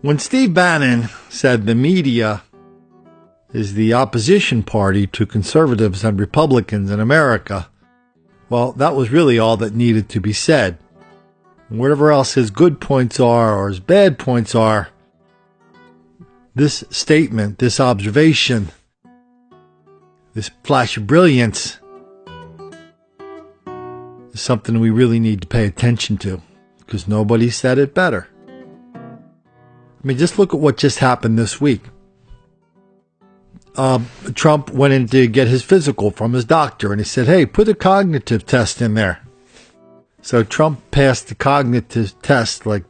When Steve Bannon said the media is the opposition party to conservatives and Republicans in America, well, that was really all that needed to be said. Whatever else his good points are or his bad points are, this statement, this observation, this flash of brilliance is something we really need to pay attention to, because nobody said it better. I mean, just look at what just happened this week. Trump went in to get his physical from his doctor, and he said, hey, put a cognitive test in there. So Trump passed the cognitive test like,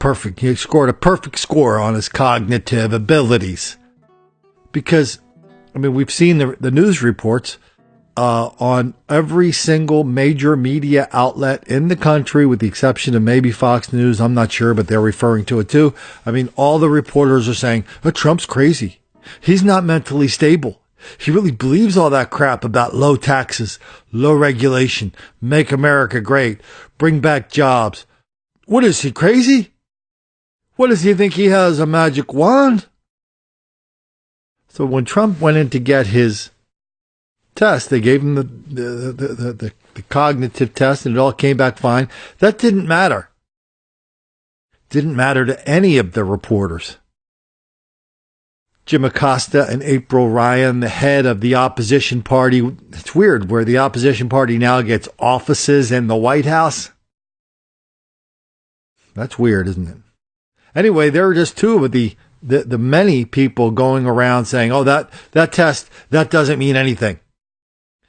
perfect. He scored a perfect score on his cognitive abilities. Because, we've seen the news reports on every single major media outlet in the country, with the exception of maybe Fox News. I'm not sure, but they're referring to it too. All the reporters are saying, Trump's crazy. He's not mentally stable. He really believes all that crap about low taxes, low regulation, make America great, bring back jobs. What is he, crazy? What does he think he has, a magic wand? So when Trump went in to get his test, they gave him the cognitive test, and it all came back fine. That didn't matter. Didn't matter to any of the reporters. Jim Acosta and April Ryan, the head of the opposition party. It's weird where the opposition party now gets offices in the White House. That's weird, isn't it? Anyway, there are just two of the many people going around saying, that test, that doesn't mean anything.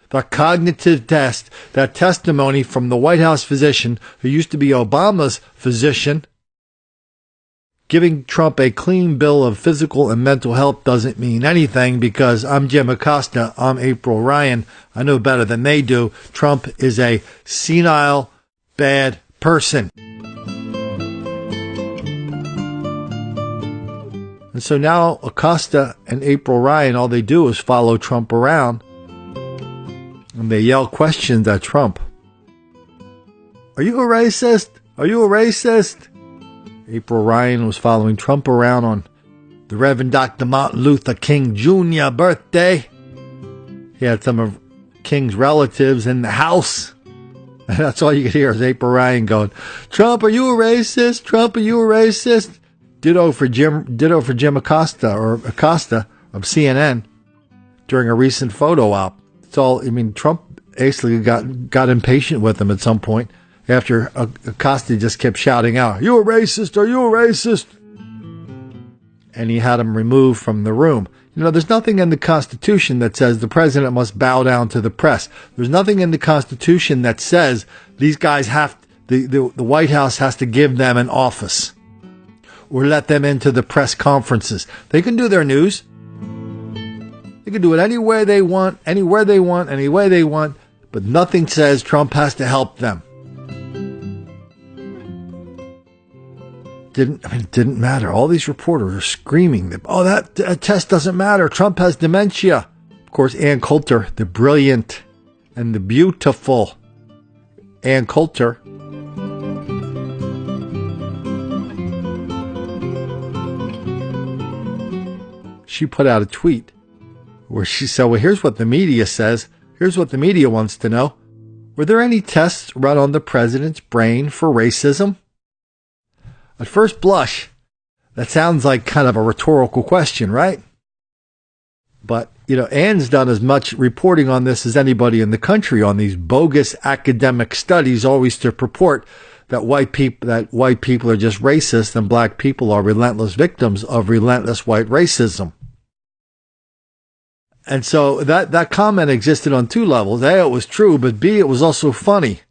The cognitive test, that testimony from the White House physician who used to be Obama's physician, giving Trump a clean bill of physical and mental health doesn't mean anything, because I'm Jim Acosta, I'm April Ryan. I know better than they do. Trump is a senile, bad person. And so now Acosta and April Ryan, all they do is follow Trump around, and they yell questions at Trump. Are you a racist? Are you a racist? April Ryan was following Trump around on the Reverend Dr. Martin Luther King Jr. birthday. He had some of King's relatives in the house. And that's all you could hear is April Ryan going, Trump, are you a racist? Trump, are you a racist? Ditto for Jim Acosta of CNN during a recent photo op. It's all, Trump basically got impatient with him at some point, after Acosta just kept shouting out, "Are you a racist? Are you a racist?" And he had him removed from the room. There's nothing in the Constitution that says the president must bow down to the press. There's nothing in the Constitution that says these guys the White House has to give them an office or let them into the press conferences. They can do their news. They can do it anywhere they want, any way they want, but nothing says Trump has to help them. It didn't matter. All these reporters are screaming that, that test doesn't matter. Trump has dementia. Of course, Ann Coulter, the brilliant and the beautiful Ann Coulter, she put out a tweet where she said, here's what the media says. Here's what the media wants to know. Were there any tests run on the president's brain for racism? At first blush, that sounds like kind of a rhetorical question, right? But, Ann's done as much reporting on this as anybody in the country on these bogus academic studies, always to purport that white people are just racist and black people are relentless victims of relentless white racism. And so that comment existed on two levels. A, it was true, but B, it was also funny.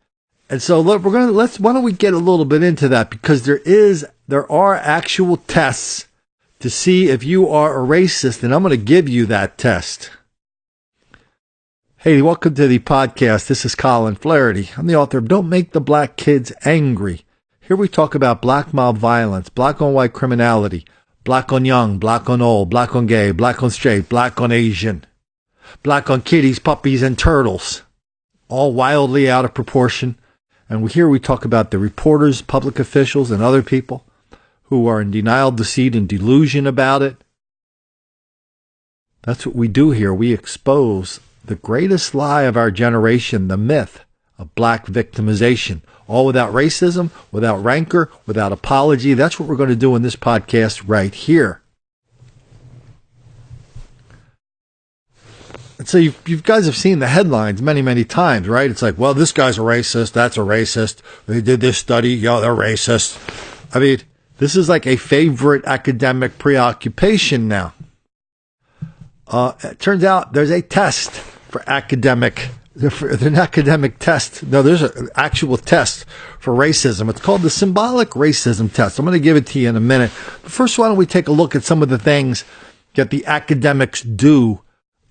And so look, why don't we get a little bit into that, because there are actual tests to see if you are a racist, and I'm going to give you that test. Hey, welcome to the podcast. This is Colin Flaherty. I'm the author of Don't Make the Black Kids Angry. Here we talk about black mob violence, black on white criminality, black on young, black on old, black on gay, black on straight, black on Asian, black on kitties, puppies, and turtles, all wildly out of proportion. And here we talk about the reporters, public officials, and other people who are in denial, deceit, and delusion about it. That's what we do here. We expose the greatest lie of our generation, the myth of black victimization, all without racism, without rancor, without apology. That's what we're going to do in this podcast right here. And so you guys have seen the headlines many, many times, right? It's like, well, this guy's a racist. That's a racist. They did this study. Yeah, they're racist. I mean, this is like a favorite academic preoccupation now. It turns out there's a test for an academic test. No, there's an actual test for racism. It's called the symbolic racism test. I'm going to give it to you in a minute. But first, why don't we take a look at some of the things that the academics do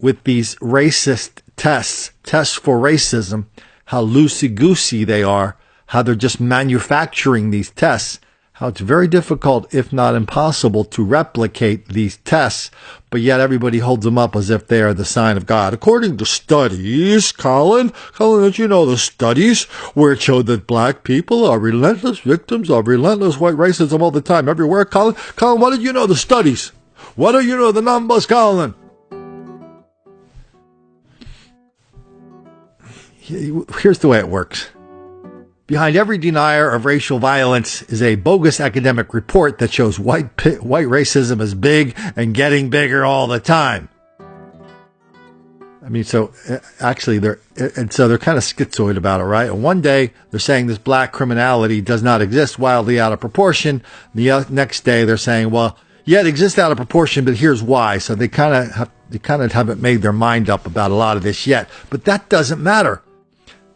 with these racist tests for racism, how loosey-goosey they are, how they're just manufacturing these tests, how it's very difficult, if not impossible, to replicate these tests, but yet everybody holds them up as if they are the sign of God. According to studies, Colin, don't you know the studies where it showed that black people are relentless victims of relentless white racism all the time, everywhere? Colin, what did you know the studies? What do you know the numbers, Colin? Here's the way it works. Behind every denier of racial violence is a bogus academic report that shows white racism is big and getting bigger all the time. I mean, so actually they're kind of schizoid about it, right? And one day they're saying this black criminality does not exist, wildly out of proportion. The next day they're saying, well, yeah, it exists out of proportion, but here's why. So they kind of haven't made their mind up about a lot of this yet. But that doesn't matter.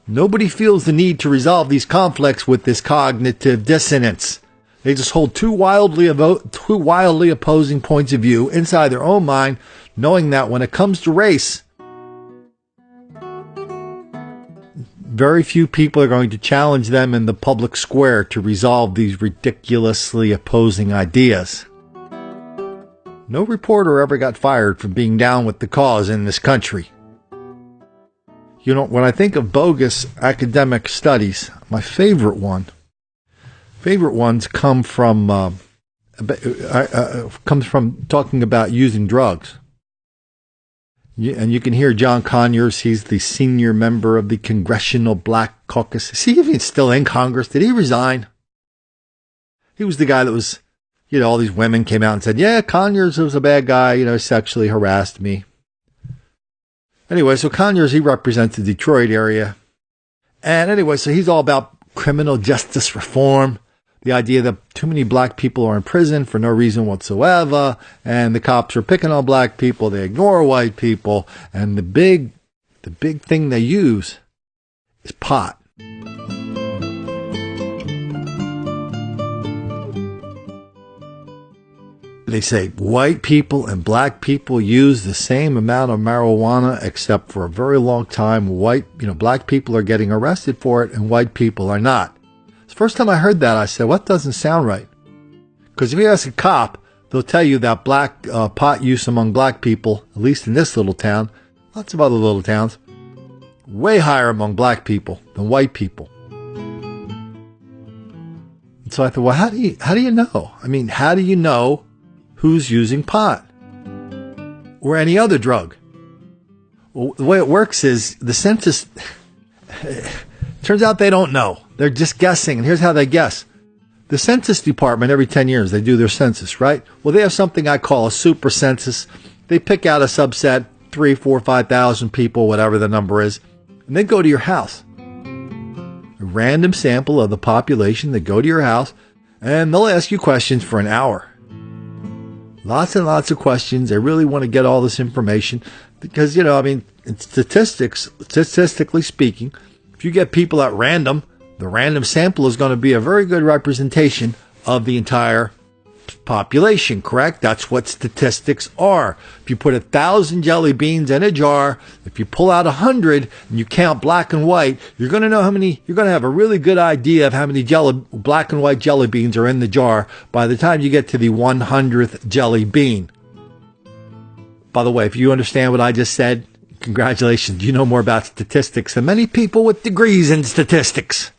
Nobody feels the need to resolve these conflicts with this cognitive dissonance. They just hold two wildly opposing points of view inside their own mind, knowing that when it comes to race, very few people are going to challenge them in the public square to resolve these ridiculously opposing ideas. No reporter ever got fired for being down with the cause in this country. You know, when I think of bogus academic studies, my favorite ones come from comes from talking about using drugs. And you can hear John Conyers. He's the senior member of the Congressional Black Caucus. Is he even still in Congress? Did he resign? He was the guy that was, all these women came out and said, yeah, Conyers was a bad guy, sexually harassed me. Anyway, so Conyers, he represents the Detroit area. And anyway, so he's all about criminal justice reform, the idea that too many black people are in prison for no reason whatsoever, and the cops are picking on black people, they ignore white people, and the big thing they use is pot. They say white people and black people use the same amount of marijuana, except for a very long time, black people are getting arrested for it and white people are not. The first time I heard that, I said, what doesn't sound right? Because if you ask a cop, they'll tell you that black pot use among black people, at least in this little town, lots of other little towns, way higher among black people than white people. And so I thought, well, how do you know? I mean, how do you know who's using pot or any other drug? Well, the way it works is the census, turns out they don't know. They're just guessing. And here's how they guess. The Census Department, every 10 years, they do their census, right? Well, they have something I call a super census. They pick out a subset, 3, 4, 5,000 people, whatever the number is, and they go to your house. A random sample of the population, they go to your house, and they'll ask you questions for an hour. Lots and lots of questions. They really want to get all this information because, statistically speaking, if you get people at random, the random sample is going to be a very good representation of the entire population, correct? That's what statistics are. If you put 1,000 jelly beans in a jar, if you pull out 100 and you count black and white, you're going to know you're going to have a really good idea of how many black and white jelly beans are in the jar by the time you get to the 100th jelly bean. By the way, if you understand what I just said, congratulations. You know more about statistics than many people with degrees in statistics.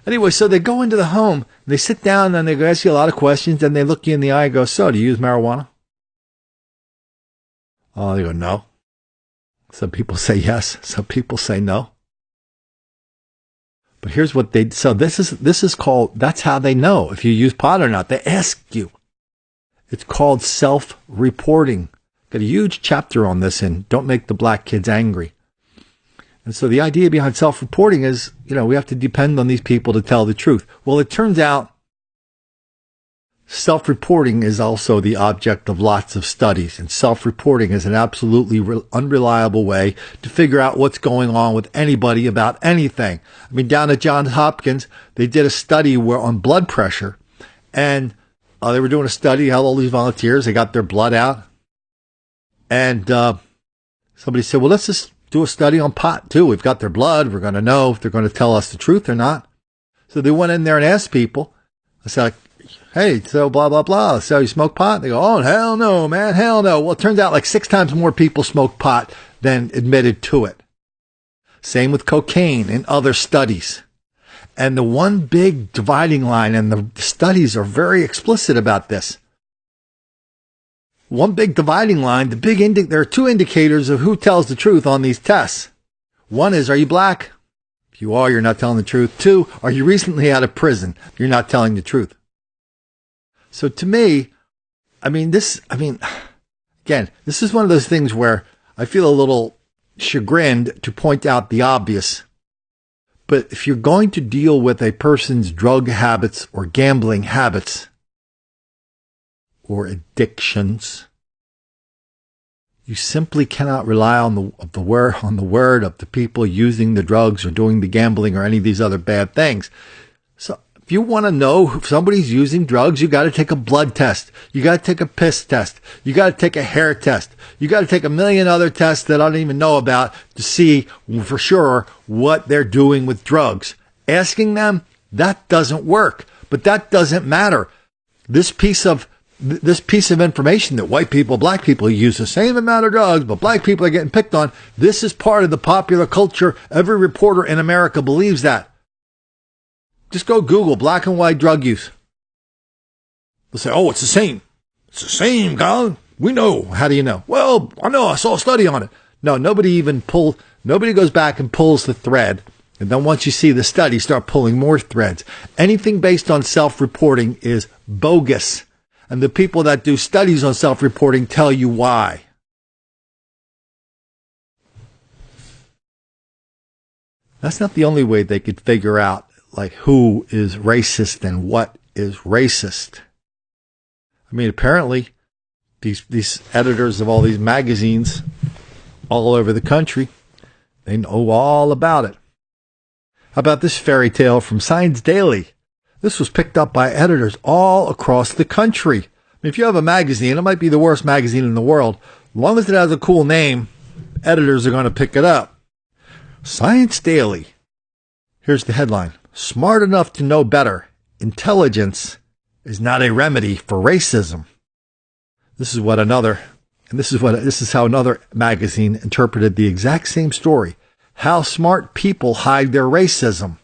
Anyway, so they go into the home, and they sit down, and they ask you a lot of questions, and they look you in the eye and go, so, do you use marijuana? Oh, they go, no. Some people say yes. Some people say no. But here's what so this is called, that's how they know if you use pot or not. They ask you. It's called self-reporting. Got a huge chapter on this in Don't Make the Black Kids Angry. And so the idea behind self-reporting is, we have to depend on these people to tell the truth. Well, it turns out self-reporting is also the object of lots of studies, and self-reporting is an absolutely unreliable way to figure out what's going on with anybody about anything. I mean, down at Johns Hopkins, they did a study on blood pressure, and they were doing a study, had all these volunteers, they got their blood out, and somebody said, well, let's just do a study on pot too. We've got their blood. We're going to know if they're going to tell us the truth or not. So they went in there and asked people. I said, hey, so blah, blah, blah. So you smoke pot? They go, oh, hell no, man. Hell no. Well, it turns out like 6 times more people smoke pot than admitted to it. Same with cocaine in other studies. And the one big dividing line, and the studies are very explicit about this. One big dividing line, there are 2 indicators of who tells the truth on these tests. One is, are you black? If you are, you're not telling the truth. 2, are you recently out of prison? You're not telling the truth. So to me, again, this is one of those things where I feel a little chagrined to point out the obvious. But if you're going to deal with a person's drug habits or gambling habits, or addictions, you simply cannot rely on the word of the people using the drugs or doing the gambling or any of these other bad things. So if you want to know if somebody's using drugs, you got to take a blood test. You got to take a piss test. You got to take a hair test. You got to take a million other tests that I don't even know about to see for sure what they're doing with drugs. Asking them, that doesn't work, but that doesn't matter. This piece of information that white people, black people use the same amount of drugs, but black people are getting picked on. This is part of the popular culture. Every reporter in America believes that. Just go Google black and white drug use. They'll say, oh, it's the same. It's the same, Colin. We know. How do you know? Well, I know. I saw a study on it. No, nobody goes back and pulls the thread. And then once you see the study, start pulling more threads. Anything based on self-reporting is bogus. And the people that do studies on self-reporting tell you why. That's not the only way they could figure out like who is racist and what is racist. I mean, apparently these editors of all these magazines all over the country, they know all about it. How about this fairy tale from Science Daily? This was picked up by editors all across the country. I mean, if you have a magazine, it might be the worst magazine in the world. As long as it has a cool name, editors are going to pick it up. Science Daily. Here's the headline. Smart enough to know better. Intelligence is not a remedy for racism. This is how another magazine interpreted the exact same story. How smart people hide their racism.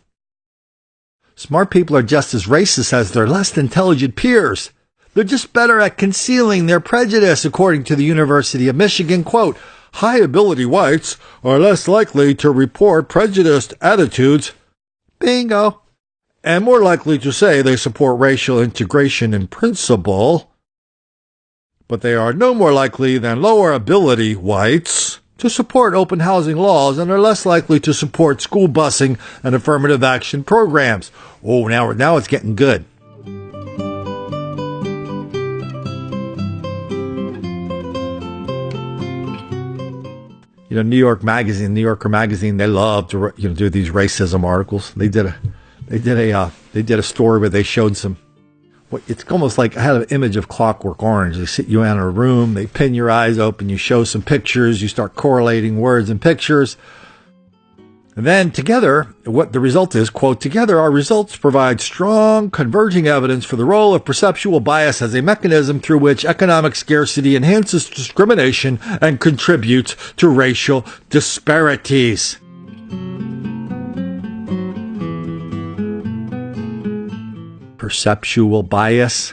Smart people are just as racist as their less intelligent peers. They're just better at concealing their prejudice, according to the University of Michigan. Quote, high-ability whites are less likely to report prejudiced attitudes, bingo, and more likely to say they support racial integration in principle, but they are no more likely than lower-ability whites to support open housing laws and are less likely to support school busing and affirmative action programs. Oh, now it's getting good. New Yorker magazine, they love to do these racism articles. They did a story where they showed it's almost like I had an image of Clockwork Orange. They sit you in a room, they pin your eyes open, you show some pictures, you start correlating words and pictures. And then together, what the result is, quote, together our results provide strong converging evidence for the role of perceptual bias as a mechanism through which economic scarcity enhances discrimination and contributes to racial disparities. Perceptual bias.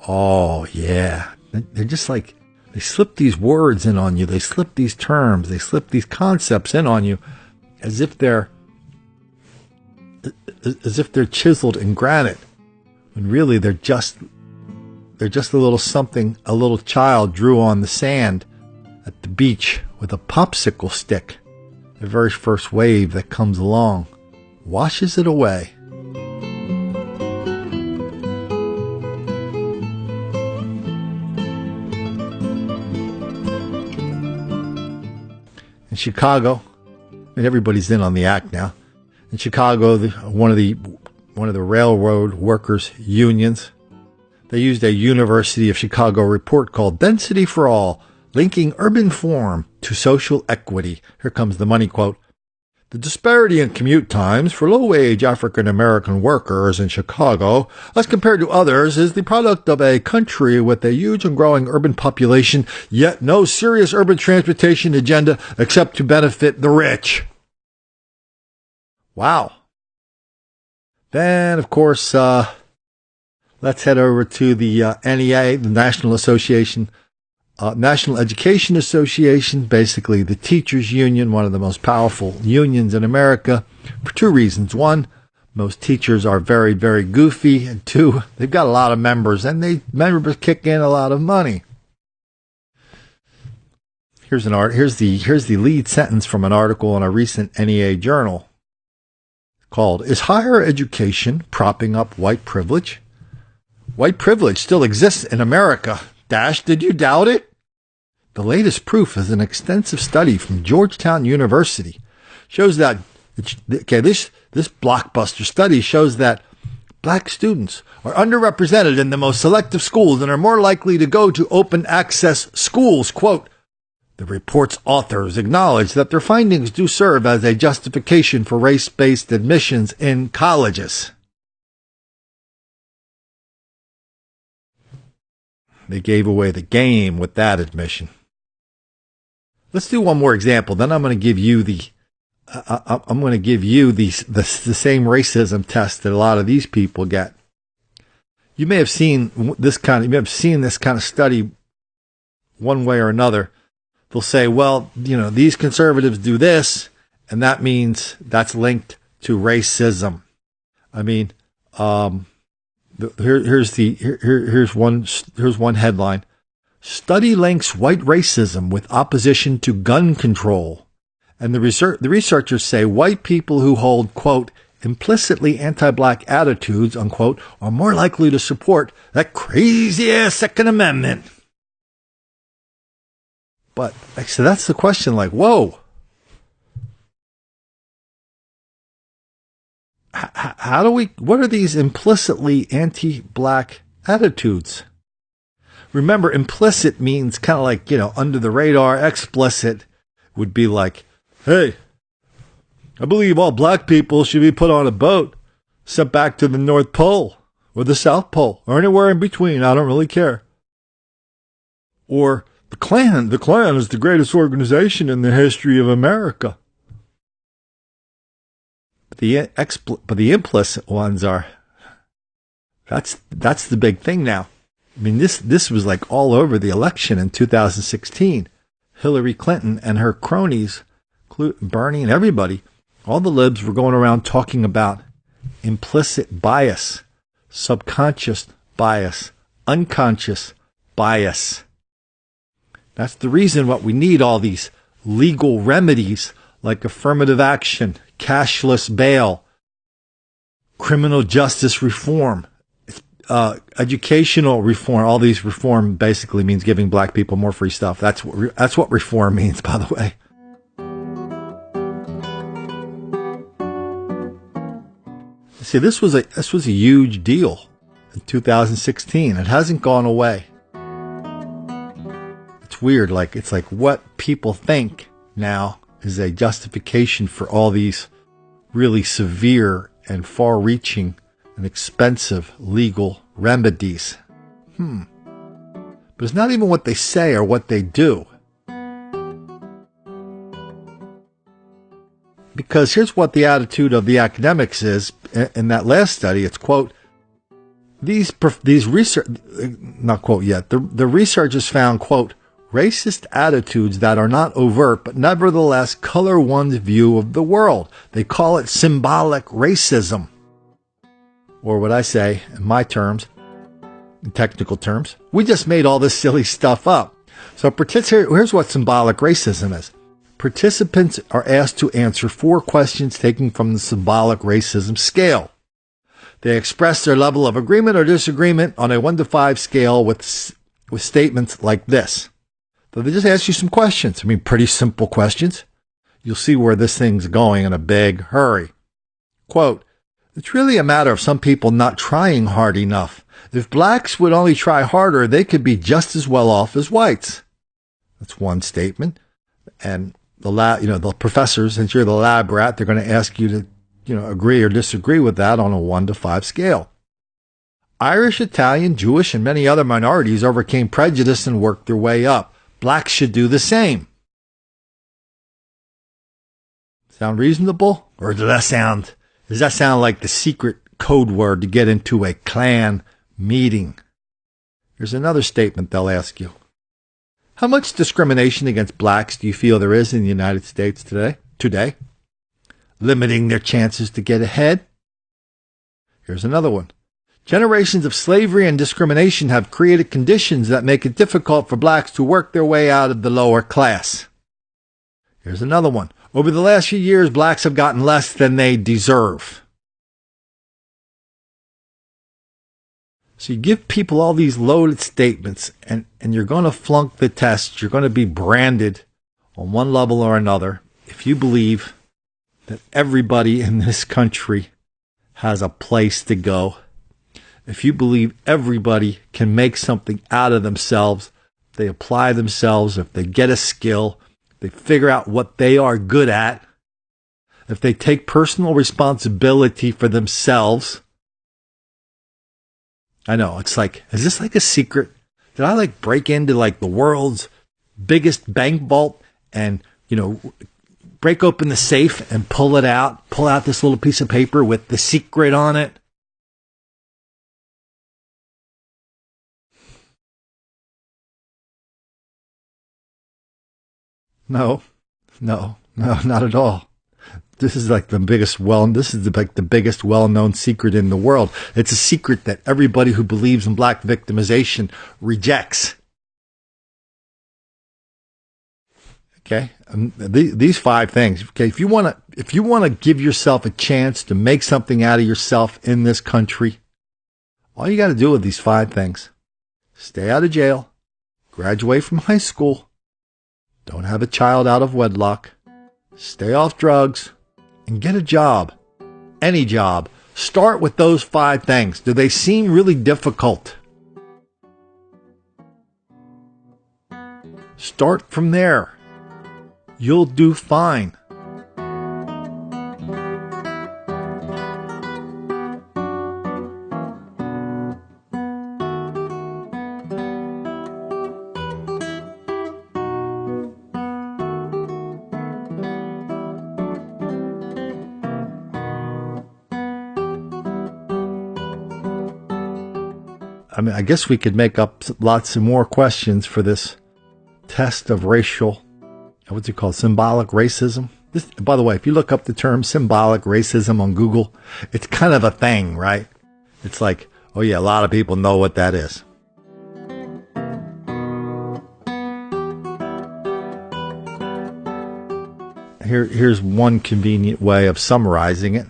Oh, yeah. They're just like, they slip these words in on you. They slip these terms. They slip these concepts in on you as if they're chiseled in granite. When really they're just a little something a little child drew on the sand at the beach with a popsicle stick. The very first wave that comes along washes it away. In Chicago, and everybody's in on the act now. In Chicago, one of the railroad workers' unions, they used a University of Chicago report called Density for All, Linking Urban Form to Social Equity. Here comes the money quote. The disparity in commute times for low-wage African-American workers in Chicago, as compared to others, is the product of a country with a huge and growing urban population, yet no serious urban transportation agenda except to benefit the rich. Wow. Then, of course, let's head over to the NEA, the National Education Association, basically the teachers union, one of the most powerful unions in America, for two reasons. One, most teachers are very, very goofy. And two, they've got a lot of members, and members kick in a lot of money. Here's the lead sentence from an article in a recent NEA journal called, "Is Higher Education Propping Up White Privilege?" White privilege still exists in America. Did you doubt it? The latest proof is an extensive study from Georgetown University. Shows that, this blockbuster study shows that black students are underrepresented in the most selective schools and are more likely to go to open access schools. Quote, the report's authors acknowledge that their findings do serve as a justification for race-based admissions in colleges. They gave away the game with that admission. Let's do one more example. Then I'm going to give you the same racism test that a lot of these people get. You may have seen this kind of study one way or another. They'll say, well, these conservatives do this, and that means that's linked to racism. I mean, here's one headline. Study links white racism with opposition to gun control. And the researchers say white people who hold, quote, implicitly anti-black attitudes, unquote, are more likely to support that crazy-ass Second Amendment. But, so that's the question, like, whoa. What are these implicitly anti-black attitudes? Remember, implicit means kind of like, under the radar. Explicit would be like, hey, I believe all black people should be put on a boat, sent back to the North Pole or the South Pole or anywhere in between. I don't really care. Or the Klan is the greatest organization in the history of America. But the implicit ones are, that's the big thing now. I mean, this was like all over the election in 2016. Hillary Clinton and her cronies, Bernie and everybody, all the libs were going around talking about implicit bias, subconscious bias, unconscious bias. That's the reason what we need all these legal remedies like affirmative action, cashless bail, criminal justice reform, educational reform. All these reform basically means giving black people more free stuff. That's what reform means, by the way. See, this was a huge deal in 2016. It hasn't gone away. It's weird. It's like what people think now is a justification for all these really severe and far-reaching and expensive legal remedies. But it's not even what they say or what they do. Because here's what the attitude of the academics is. In that last study, it's, quote, these research, not quote yet, the researchers found, quote, racist attitudes that are not overt but nevertheless color one's view of the world. They call it symbolic racism. Or what I say, in my terms, in technical terms, we just made all this silly stuff up. So here's what symbolic racism is. Participants are asked to answer 4 questions taken from the symbolic racism scale. They express their level of agreement or disagreement on a 1 to 5 scale with statements like this. So they just ask you some questions. I mean, pretty simple questions. You'll see where this thing's going in a big hurry. Quote, it's really a matter of some people not trying hard enough. If blacks would only try harder, they could be just as well off as whites. That's one statement. And the professors, since you're the lab rat, they're going to ask you to, agree or disagree with that on a 1 to 5 scale. Irish, Italian, Jewish, and many other minorities overcame prejudice and worked their way up. Blacks should do the same. Sound reasonable? Or does that sound like the secret code word to get into a Klan meeting? Here's another statement they'll ask you. How much discrimination against blacks do you feel there is in the United States today? Limiting their chances to get ahead? Here's another one. Generations of slavery and discrimination have created conditions that make it difficult for blacks to work their way out of the lower class. Here's another one. Over the last few years, blacks have gotten less than they deserve. So you give people all these loaded statements, and you're going to flunk the test. You're going to be branded on one level or another if you believe that everybody in this country has a place to go. If you believe everybody can make something out of themselves, they apply themselves, if they get a skill, they figure out what they are good at, if they take personal responsibility for themselves. I know, it's like, is this like a secret? Did I break into the world's biggest bank vault and, break open the safe and pull out this little piece of paper with the secret on it? No, not at all. This is the biggest the biggest well-known secret in the world. It's a secret that everybody who believes in black victimization rejects. Okay, these 5 things. Okay, if you want to give yourself a chance to make something out of yourself in this country, all you got to do with these 5 things: stay out of jail, graduate from high school, don't have a child out of wedlock, stay off drugs, and get a job. Any job. Start with those 5 things. Do they seem really difficult? Start from there. You'll do fine. I guess we could make up lots of more questions for this test of racial, what's it called, symbolic racism. This, by the way, if you look up the term symbolic racism on Google, it's kind of a thing, right? It's like, oh yeah, a lot of people know what that is. Here's one convenient way of summarizing it.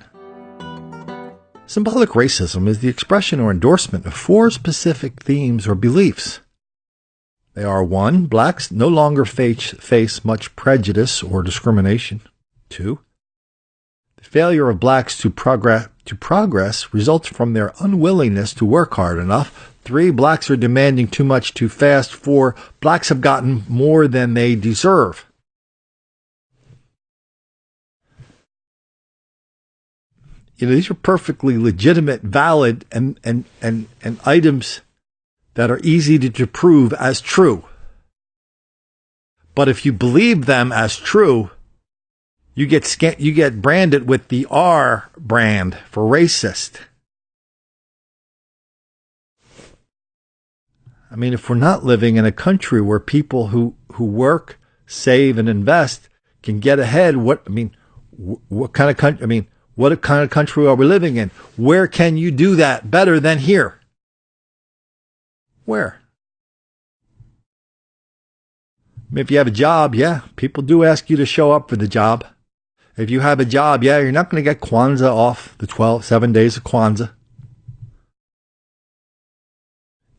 Symbolic racism is the expression or endorsement of 4 specific themes or beliefs. They are 1. Blacks no longer face much prejudice or discrimination. 2. The failure of blacks to progress results from their unwillingness to work hard enough. 3. Blacks are demanding too much too fast. 4. Blacks have gotten more than they deserve. These are perfectly legitimate, valid, and items that are easy to prove as true. But if you believe them as true, you get branded with the R brand for racist. I mean, if we're not living in a country where people who work, save, and invest can get ahead, what kind of country? I mean, what kind of country are we living in? Where can you do that better than here? Where? I mean, if you have a job, yeah, people do ask you to show up for the job. If you have a job, yeah, you're not going to get Kwanzaa off, the 7 days of Kwanzaa.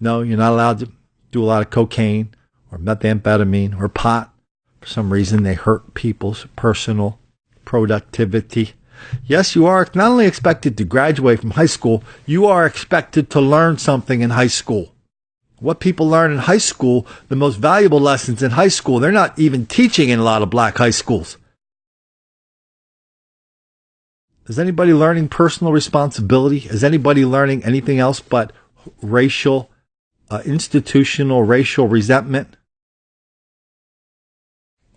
No, you're not allowed to do a lot of cocaine or methamphetamine or pot. For some reason, they hurt people's personal productivity. Yes, you are not only expected to graduate from high school, you are expected to learn something in high school. What people learn in high school, the most valuable lessons in high school, they're not even teaching in a lot of black high schools. Is anybody learning personal responsibility? Is anybody learning anything else but institutional racial resentment?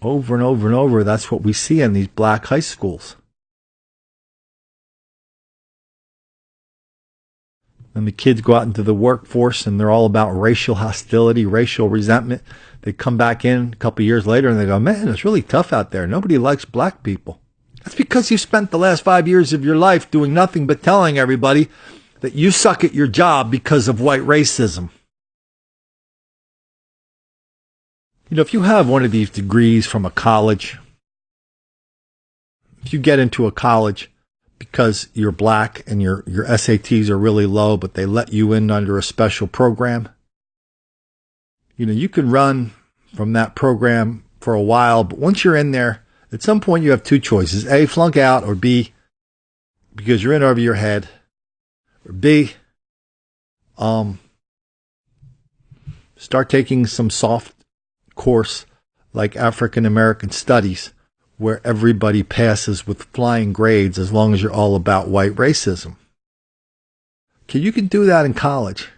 Over and over and over, that's what we see in these black high schools. And the kids go out into the workforce and they're all about racial hostility, racial resentment. They come back in a couple of years later and they go, man, it's really tough out there. Nobody likes black people. That's because you spent the last 5 years of your life doing nothing but telling everybody that you suck at your job because of white racism. You know, if you have one of these degrees from a college, if you get into a college because you're black and your SATs are really low, but they let you in under a special program, you know, you can run from that program for a while, but once you're in there, at some point you have two choices. A, flunk out, or B, because you're in over your head, or B, start taking some soft course like African American Studies, where everybody passes with flying grades as long as you're all about white racism. Okay, you can do that in college.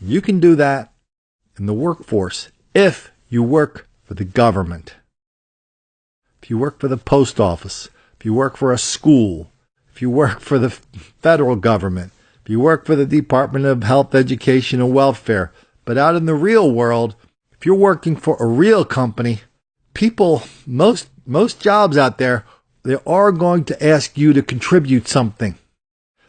You can do that in the workforce if you work for the government. If you work for the post office, if you work for a school, if you work for the federal government, if you work for the Department of Health, Education, and Welfare. But out in the real world, if you're working for a real company, people, most jobs out there, they are going to ask you to contribute something.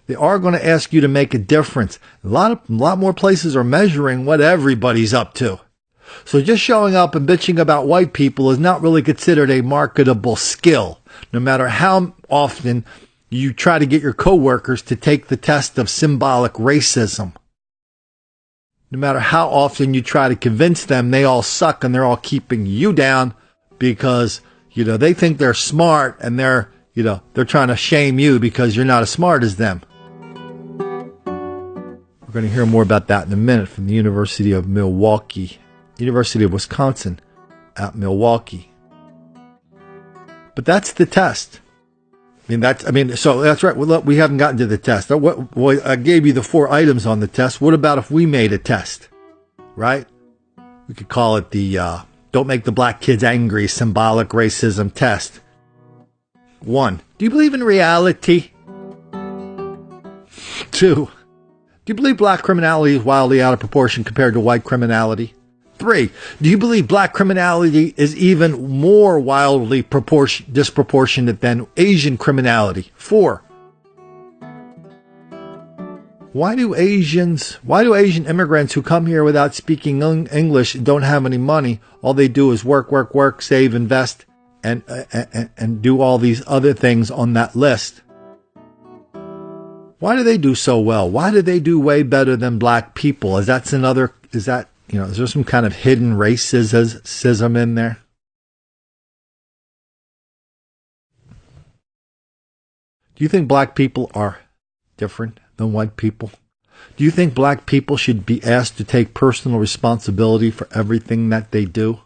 They are going to ask you to make a difference. A lot more places are measuring what everybody's up to. So just showing up and bitching about white people is not really considered a marketable skill, no matter how often you try to get your coworkers to take the test of symbolic racism. No matter how often you try to convince them they all suck and they're all keeping you down because, you know, they think they're smart and they're trying to shame you because you're not as smart as them. We're going to hear more about that in a minute from the University of Wisconsin at Milwaukee. But that's the test. So that's right. Well, look, we haven't gotten to the test. I gave you the 4 items on the test. What about if we made a test? Right? We could call it the Don't Make the Black Kids Angry Symbolic Racism Test. 1. Do you believe in reality? 2. Do you believe black criminality is wildly out of proportion compared to white criminality? 3. Do you believe black criminality is even more wildly disproportionate than Asian criminality? 4. Why do Asian immigrants who come here without speaking English and don't have any money, all they do is work, save, invest, and do all these other things on that list? Why do they do so well? Why do they do way better than black people? Is there some kind of hidden racism in there? Do you think black people are different than white people? Do you think black people should be asked to take personal responsibility for everything that they do?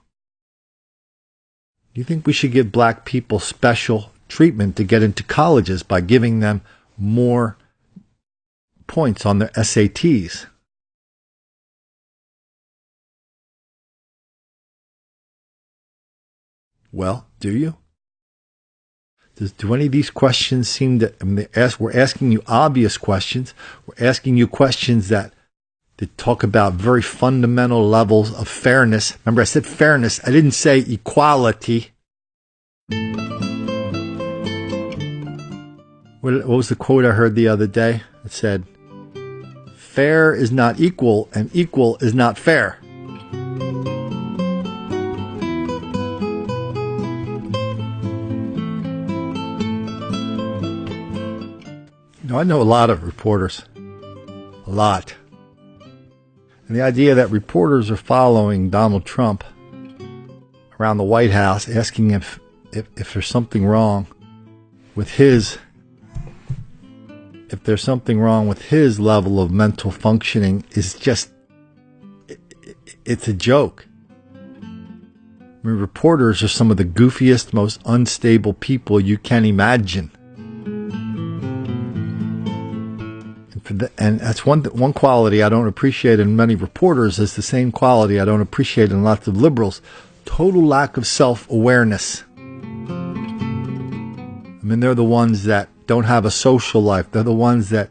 Do you think we should give black people special treatment to get into colleges by giving them more points on their SATs? Well, do you? Do any of these questions seem to, we're asking you obvious questions. We're asking you questions that They talk about very fundamental levels of fairness. Remember, I said fairness. I didn't say equality. What was the quote I heard the other day? It said, fair is not equal, and equal is not fair. I know a lot of reporters. A lot. And the idea that reporters are following Donald Trump around the White House, asking if there's something wrong with his level of mental functioning is just, it's a joke. I mean, reporters are some of the goofiest, most unstable people you can imagine. And that's one quality I don't appreciate in many reporters is the same quality I don't appreciate in lots of liberals. Total lack of self-awareness. I mean, they're the ones that don't have a social life. They're the ones that,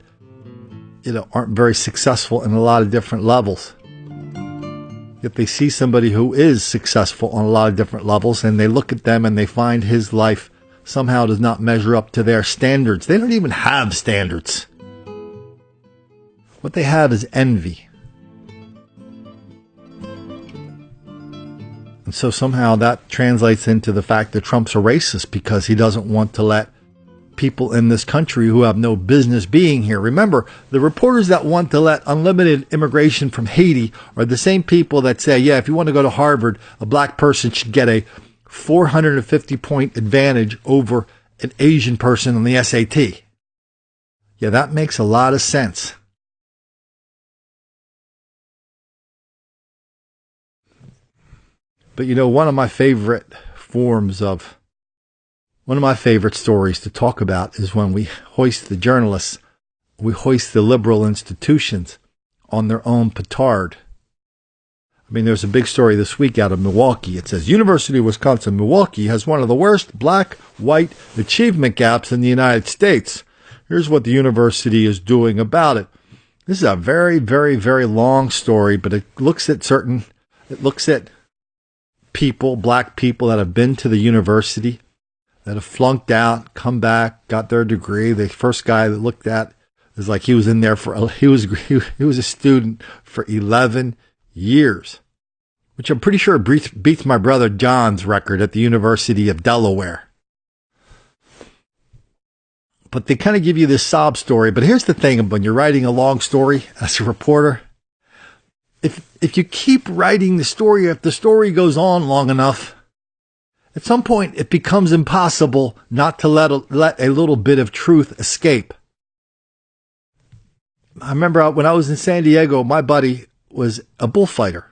aren't very successful in a lot of different levels. Yet they see somebody who is successful on a lot of different levels, and they look at them and they find his life somehow does not measure up to their standards. They don't even have standards. What they have is envy. And so somehow that translates into the fact that Trump's a racist because he doesn't want to let people in this country who have no business being here. Remember, the reporters that want to let unlimited immigration from Haiti are the same people that say, yeah, if you want to go to Harvard, a black person should get a 450-point advantage over an Asian person on the SAT. Yeah, that makes a lot of sense. But one of my favorite stories to talk about is when we hoist the journalists, we hoist the liberal institutions on their own petard. I mean, there's a big story this week out of Milwaukee. It says, University of Wisconsin-Milwaukee has one of the worst black-white achievement gaps in the United States. Here's what the university is doing about it. This is a very, very, very long story, but it looks at people, black people that have been to the university, that have flunked out, come back, got their degree. The first guy that looked at is like he was in there he was a student for 11 years, which I'm pretty sure beats my brother John's record at the University of Delaware. But they kind of give you this sob story. But here's the thing, when you're writing a long story as a reporter, if you keep writing the story, if the story goes on long enough, at some point it becomes impossible not to let a little bit of truth escape. I remember when I was in San Diego, my buddy was a bullfighter.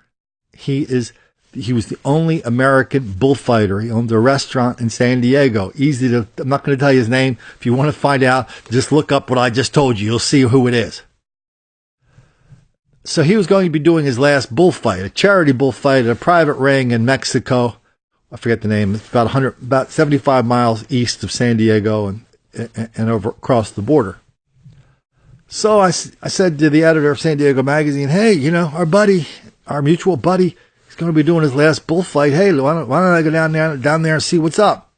He was the only American bullfighter. He owned a restaurant in San Diego. I'm not going to tell you his name. If you want to find out, just look up what I just told you. You'll see who it is. So he was going to be doing his last bullfight, a charity bullfight at a private ring in Mexico. I forget the name. It's about 75 miles east of San Diego and over across the border. So I said to the editor of San Diego Magazine, hey, our mutual buddy, he's going to be doing his last bullfight. Hey, why don't I go down there and see what's up?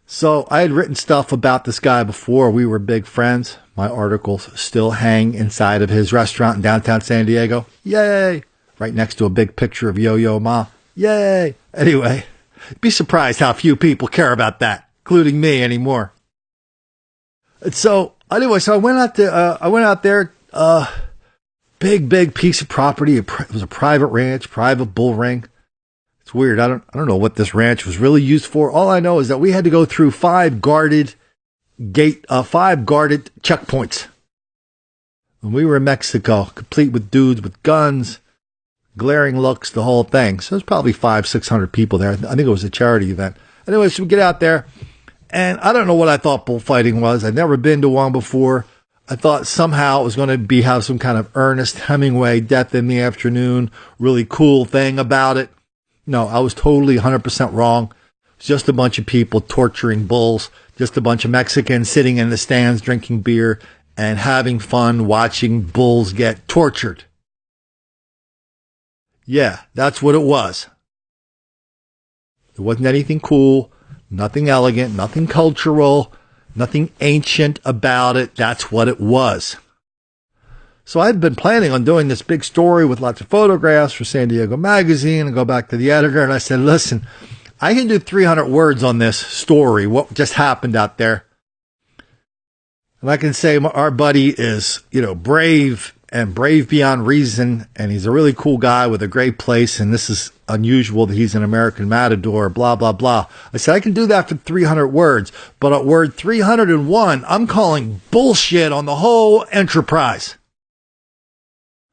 So I had written stuff about this guy before. We were big friends. My articles still hang inside of his restaurant in downtown San Diego. Yay! Right next to a big picture of Yo-Yo Ma. Yay! Anyway, be surprised how few people care about that, including me anymore. And so I went out there, big piece of property. It was a private ranch, private bull ring. It's weird. I don't know what this ranch was really used for. All I know is that we had to go through 5 guarded checkpoints. When we were in Mexico, complete with dudes with guns, glaring looks, the whole thing. So there's probably 500-600 people there. I think it was a charity event. Anyway, so we get out there, and I don't know what I thought bullfighting was. I'd never been to one before. I thought somehow it was going to have some kind of Ernest Hemingway, Death in the Afternoon, really cool thing about it. No, I was totally 100% wrong. It's just a bunch of people torturing bulls, just a bunch of Mexicans sitting in the stands drinking beer and having fun watching bulls get tortured. Yeah, that's what it was. It wasn't anything cool, nothing elegant, nothing cultural, nothing ancient about it. That's what it was. So I'd been planning on doing this big story with lots of photographs for San Diego Magazine and go back to the editor. And I said, listen, I can do 300 words on this story, what just happened out there. And I can say our buddy is, brave and brave beyond reason. And he's a really cool guy with a great place. And this is unusual that he's an American matador, blah, blah, blah. I said, I can do that for 300 words. But at word 301, I'm calling bullshit on the whole enterprise.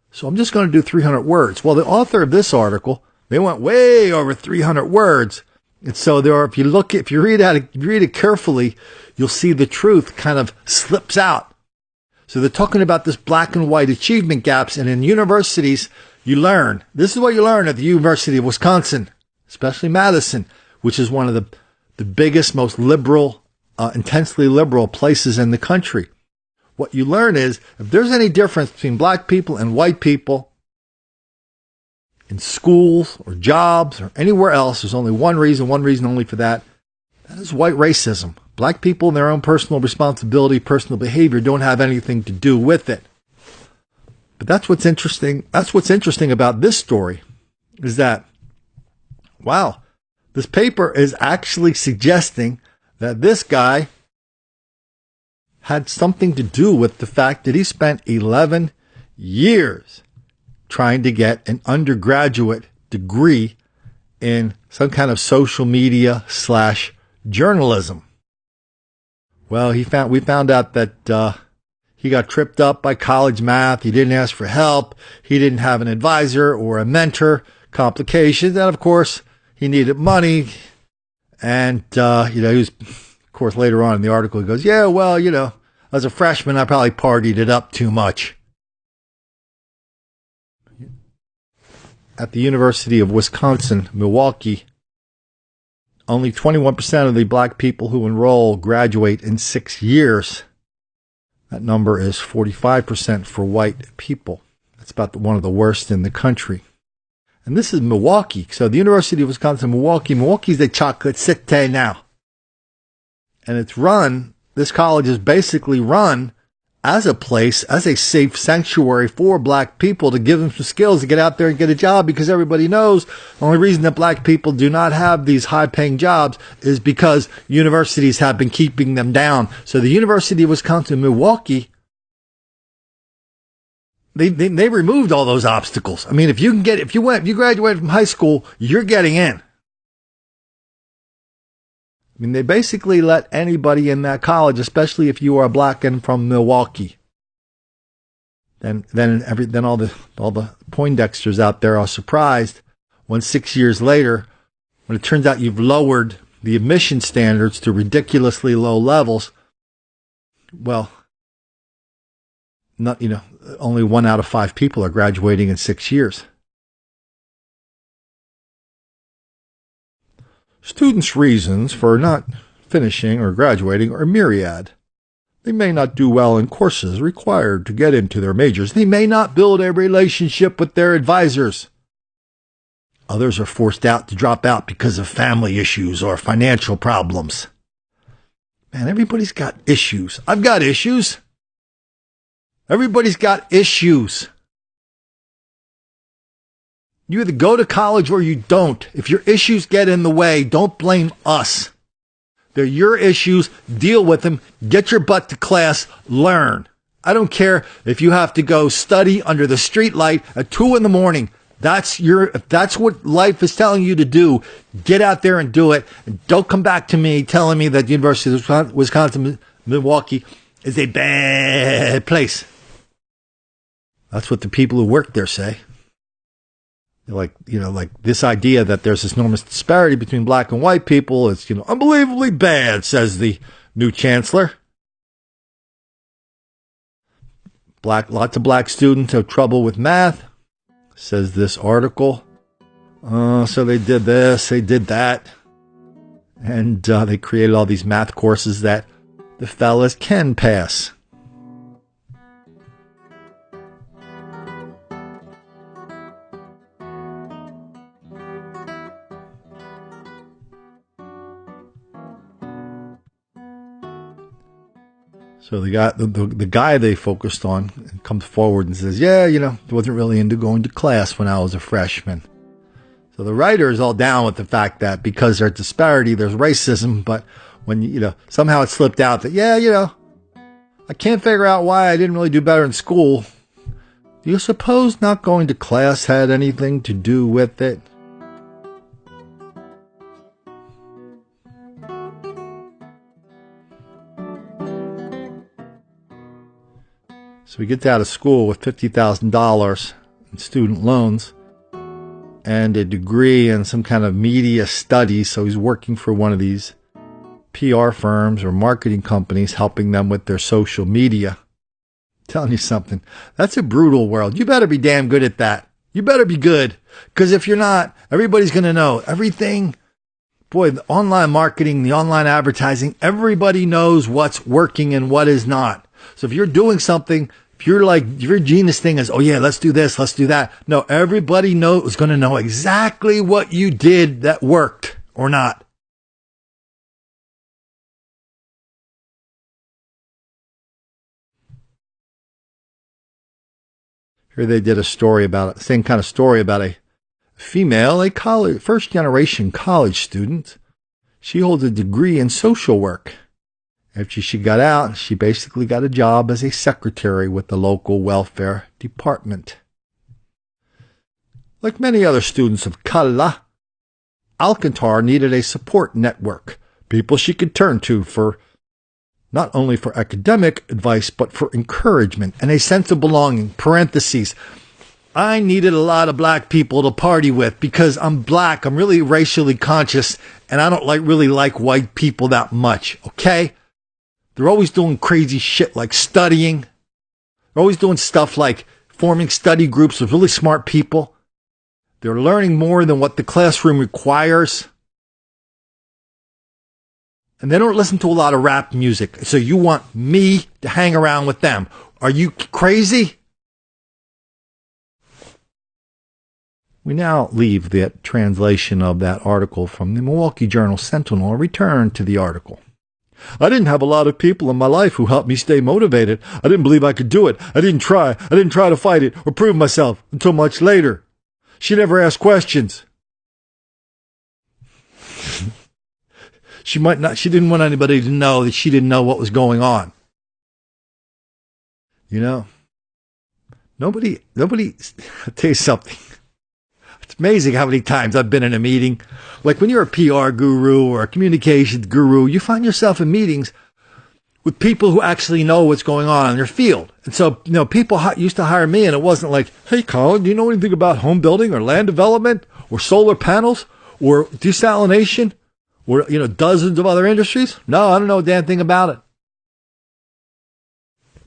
So I'm just going to do 300 words. Well, the author of this article, they went way over 300 words. And so if you read it carefully, you'll see the truth kind of slips out. So they're talking about this black and white achievement gaps. And in universities, this is what you learn at the University of Wisconsin, especially Madison, which is one of the biggest, most liberal, intensely liberal places in the country. What you learn is, if there's any difference between black people and white people in schools or jobs or anywhere else, there's only one reason only for that. That is white racism. Black people in their own personal responsibility, personal behavior don't have anything to do with it. But that's what's interesting. That's what's interesting about this story is that, wow, this paper is actually suggesting that this guy had something to do with the fact that he spent 11 years trying to get an undergraduate degree in some kind of social media / journalism. Well, we found out that he got tripped up by college math. He didn't ask for help. He didn't have an advisor or a mentor. Complications. And of course, he needed money. And, he was, of course, later on in the article, he goes, yeah, well, as a freshman, I probably partied it up too much. At the University of Wisconsin, Milwaukee, only 21% of the black people who enroll graduate in 6 years. That number is 45% for white people. That's about one of the worst in the country. And this is Milwaukee. So the University of Wisconsin, Milwaukee's the chocolate city now. And this college is basically run as a safe sanctuary for black people to give them some skills to get out there and get a job, because everybody knows the only reason that black people do not have these high-paying jobs is because universities have been keeping them down. So the University of Wisconsin-Milwaukee, they removed all those obstacles. I mean, if you graduated from high school, you're getting in. I mean, they basically let anybody in that college, especially if you are black and from Milwaukee. Then all the Poindexters out there are surprised when 6 years later, when it turns out you've lowered the admission standards to ridiculously low levels. Well, only 1 out of 5 people are graduating in 6 years. Students' reasons for not finishing or graduating are myriad. They may not do well in courses required to get into their majors. They may not build a relationship with their advisors. Others are forced to drop out because of family issues or financial problems. Man, everybody's got issues. I've got issues. Everybody's got issues. You either go to college or you don't. If your issues get in the way, don't blame us. They're your issues. Deal with them. Get your butt to class. Learn. I don't care if you have to go study under the streetlight at 2 a.m. If that's what life is telling you to do, get out there and do it. And don't come back to me telling me that the University of Wisconsin-Milwaukee is a bad place. That's what the people who work there say. Like this idea that there's this enormous disparity between black and white people. It's, unbelievably bad, says the new chancellor. Lots of black students have trouble with math, says this article. So they did this, they did that. And they created all these math courses that the fellas can pass. So the guy they focused on comes forward and says, yeah, wasn't really into going to class when I was a freshman. So the writer is all down with the fact that because there's disparity, there's racism, but when, somehow it slipped out that, I can't figure out why I didn't really do better in school. Do you suppose not going to class had anything to do with it? So he gets out of school with $50,000 in student loans and a degree in some kind of media studies. So he's working for one of these PR firms or marketing companies, helping them with their social media. I'm telling you something, that's a brutal world. You better be damn good at that. You better be good. Because if you're not, everybody's going to know everything. Boy, the online marketing, the online advertising, everybody knows what's working and what is not. So if you're doing something, if your genius thing is, oh yeah, let's do this, let's do that. No, everybody is going to know exactly what you did that worked or not. Here they did same kind of story about a female, first generation college student. She holds a degree in social work. After she got out, she basically got a job as a secretary with the local welfare department. Like many other students of Kalla, Alcantar needed a support network, people she could turn to for not only for academic advice, but for encouragement and a sense of belonging. Parentheses. I needed a lot of black people to party with because I'm black. I'm really racially conscious and I don't really like white people that much. Okay? They're always doing crazy shit like studying. They're always doing stuff like forming study groups with really smart people. They're learning more than what the classroom requires. And they don't listen to a lot of rap music. So you want me to hang around with them. Are you crazy? We now leave the translation of that article from the Milwaukee Journal Sentinel and return to the article. I didn't have a lot of people in my life who helped me stay motivated. I didn't believe I could do it. I didn't try. I didn't try to fight it or prove myself until much later. She never asked questions. She didn't want anybody to know that she didn't know what was going on. Nobody, I'll tell you something. It's amazing how many times I've been in a meeting. Like when you're a PR guru or a communications guru, you find yourself in meetings with people who actually know what's going on in their field. And so, people used to hire me and it wasn't like, hey, Colin, do you know anything about home building or land development or solar panels or desalination or, dozens of other industries? No, I don't know a damn thing about it.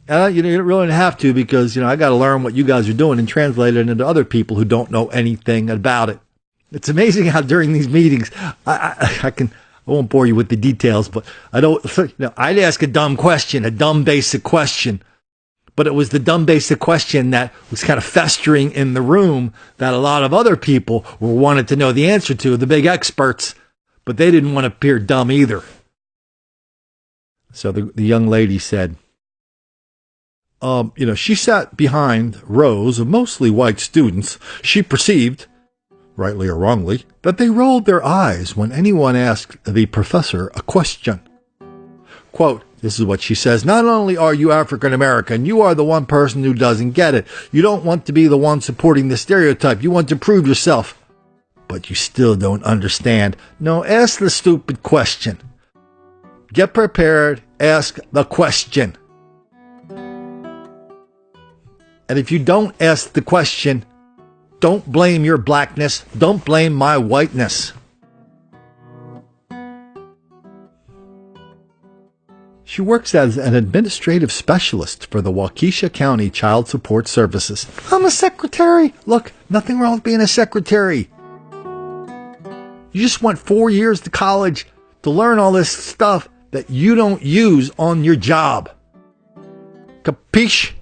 And you don't really have to because, I got to learn what you guys are doing and translate it into other people who don't know anything about it. It's amazing how during these meetings, I won't bore you with the details, but I'd ask a dumb question, a dumb basic question. But it was the dumb basic question that was kind of festering in the room that a lot of other people wanted to know the answer to, the big experts, but they didn't want to appear dumb either. So the young lady said, she sat behind rows of mostly white students. She perceived, rightly or wrongly, that they rolled their eyes when anyone asked the professor a question. Quote, this is what she says, not only are you African American, you are the one person who doesn't get it. You don't want to be the one supporting the stereotype. You want to prove yourself. But you still don't understand. No, ask the stupid question. Get prepared. Ask the question. And if you don't ask the question, don't blame your blackness. Don't blame my whiteness. She works as an administrative specialist for the Waukesha County Child Support Services. I'm a secretary. Look, nothing wrong with being a secretary. You just went 4 years to college to learn all this stuff that you don't use on your job. Capiche?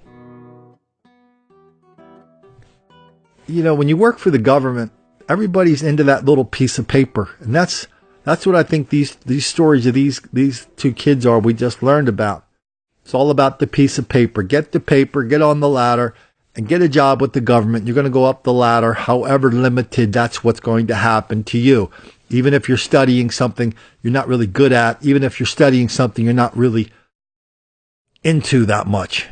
When you work for the government, everybody's into that little piece of paper. And that's what I think these stories of these two kids are we just learned about. It's all about the piece of paper. Get the paper, get on the ladder, and get a job with the government. You're going to go up the ladder, however limited, that's what's going to happen to you. Even if you're studying something you're not really good at, even if you're studying something you're not really into that much.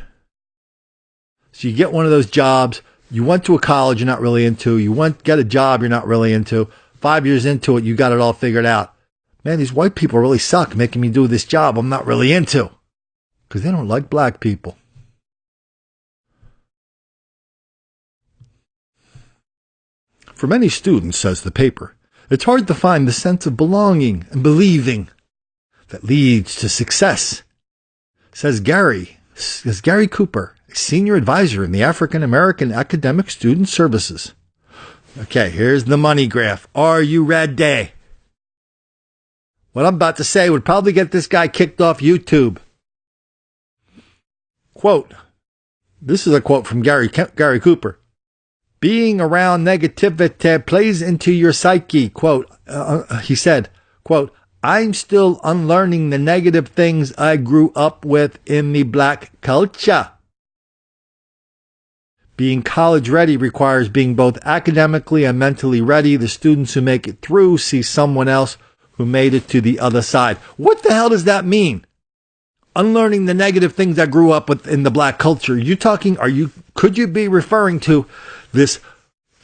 So you get one of those jobs, you went to a college you're not really into, get a job you're not really into, 5 years into it, you got it all figured out. Man, these white people really suck making me do this job I'm not really into. Because they don't like black people. For many students, says the paper, it's hard to find the sense of belonging and believing that leads to success, says Gary Cooper, a senior advisor in the African American Academic Student Services. Okay, here's the money graph. Are you ready? What I'm about to say would probably get this guy kicked off YouTube. Quote, this is a quote from Gary Cooper. Being around negativity plays into your psyche. Quote, he said, quote, I'm still unlearning the negative things I grew up with in the black culture. Being college ready requires being both academically and mentally ready. The students who make it through see someone else who made it to the other side. What the hell does that mean? Unlearning the negative things I grew up with in the black culture. Could you be referring to this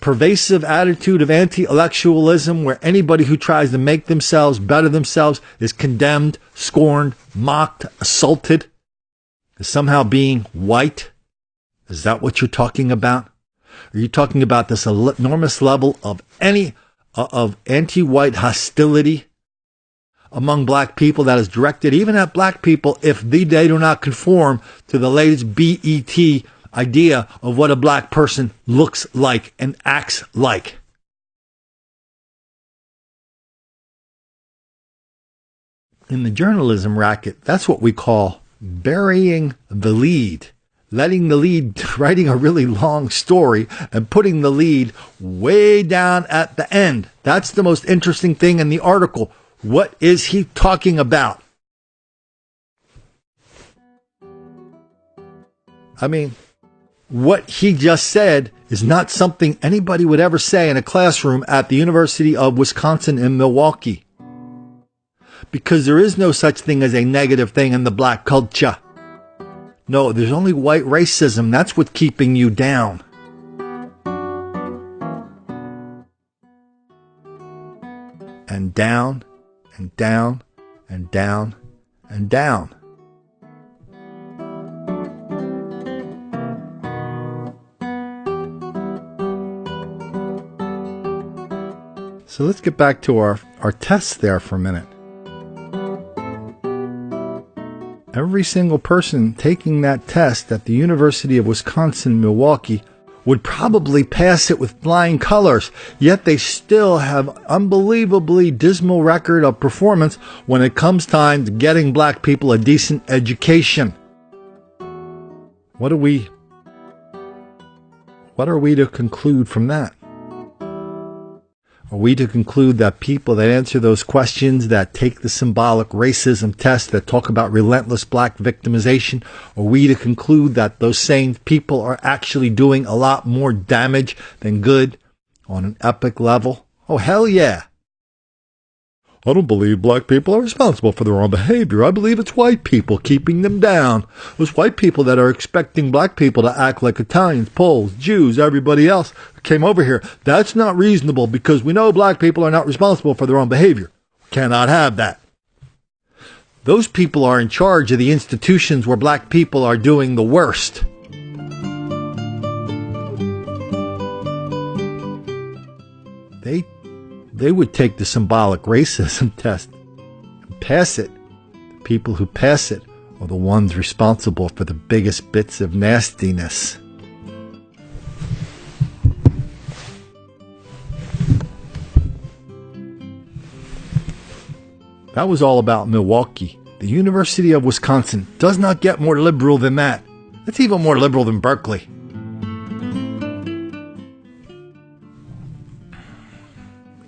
pervasive attitude of anti-intellectualism where anybody who tries to make themselves better themselves is condemned, scorned, mocked, assaulted, as somehow being white? Is that what you're talking about? Are you talking about this enormous level of anti-white hostility among black people that is directed even at black people if they do not conform to the latest BET idea of what a black person looks like and acts like? In the journalism racket, that's what we call burying the lead. Letting the lead, writing a really long story and putting the lead way down at the end. That's the most interesting thing in the article. What is he talking about? I mean, what he just said is not something anybody would ever say in a classroom at the University of Wisconsin in Milwaukee. Because there is no such thing as a negative thing in the black culture. No, there's only white racism. That's what's keeping you down. And down, and down, and down, and down. So let's get back to our tests there for a minute. Every single person taking that test at the University of Wisconsin-Milwaukee would probably pass it with flying colors, yet they still have unbelievably dismal record of performance when it comes time to getting black people a decent education. What are we to conclude from that? Are we to conclude that people that answer those questions, that take the symbolic racism test, that talk about relentless black victimization, are we to conclude that those same people are actually doing a lot more damage than good on an epic level? Oh, hell yeah. I don't believe black people are responsible for their own behavior. I believe it's white people keeping them down. Those white people that are expecting black people to act like Italians, Poles, Jews, everybody else came over here. That's not reasonable because we know black people are not responsible for their own behavior. We cannot have that. Those people are in charge of the institutions where black people are doing the worst. They would take the symbolic racism test and pass it. The people who pass it are the ones responsible for the biggest bits of nastiness. That was all about Milwaukee. The University of Wisconsin does not get more liberal than that. It's even more liberal than Berkeley.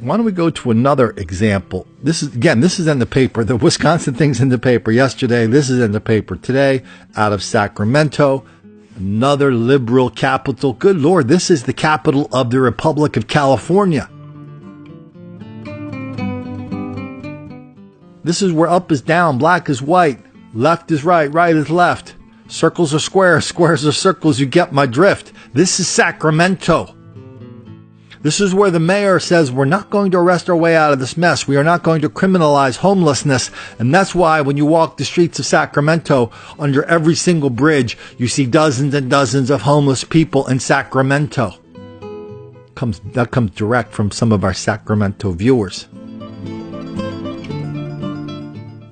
Why don't we go to another example? This is in the paper. The Wisconsin thing's in the paper yesterday. This is in the paper today, out of Sacramento. Another liberal capital. Good Lord, this is the capital of the Republic of California. This is where up is down, black is white, left is right, right is left. Circles are squares, squares are circles. You get my drift. This is Sacramento. This is where the mayor says we're not going to arrest our way out of this mess. We are not going to criminalize homelessness. And that's why when you walk the streets of Sacramento, under every single bridge, you see dozens and dozens of homeless people in Sacramento. That comes direct from some of our Sacramento viewers.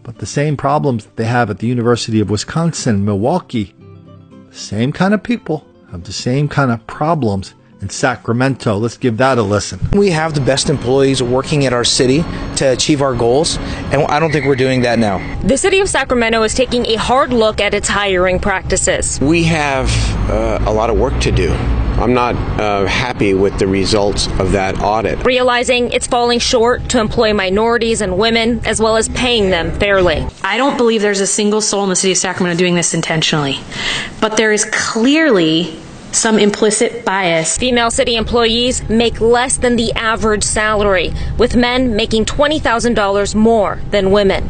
But the same problems that they have at the University of Wisconsin, Milwaukee, the same kind of people have the same kind of problems in Sacramento. Let's give that a listen. We have the best employees working at our city to achieve our goals, and I don't think we're doing that now. The city of Sacramento is taking a hard look at its hiring practices. We have a lot of work to do. I'm not happy with the results of that audit. Realizing it's falling short to employ minorities and women, as well as paying them fairly. I don't believe there's a single soul in the city of Sacramento doing this intentionally, but there is clearly some implicit bias. Female city employees make less than the average salary, with men making $20,000 more than women,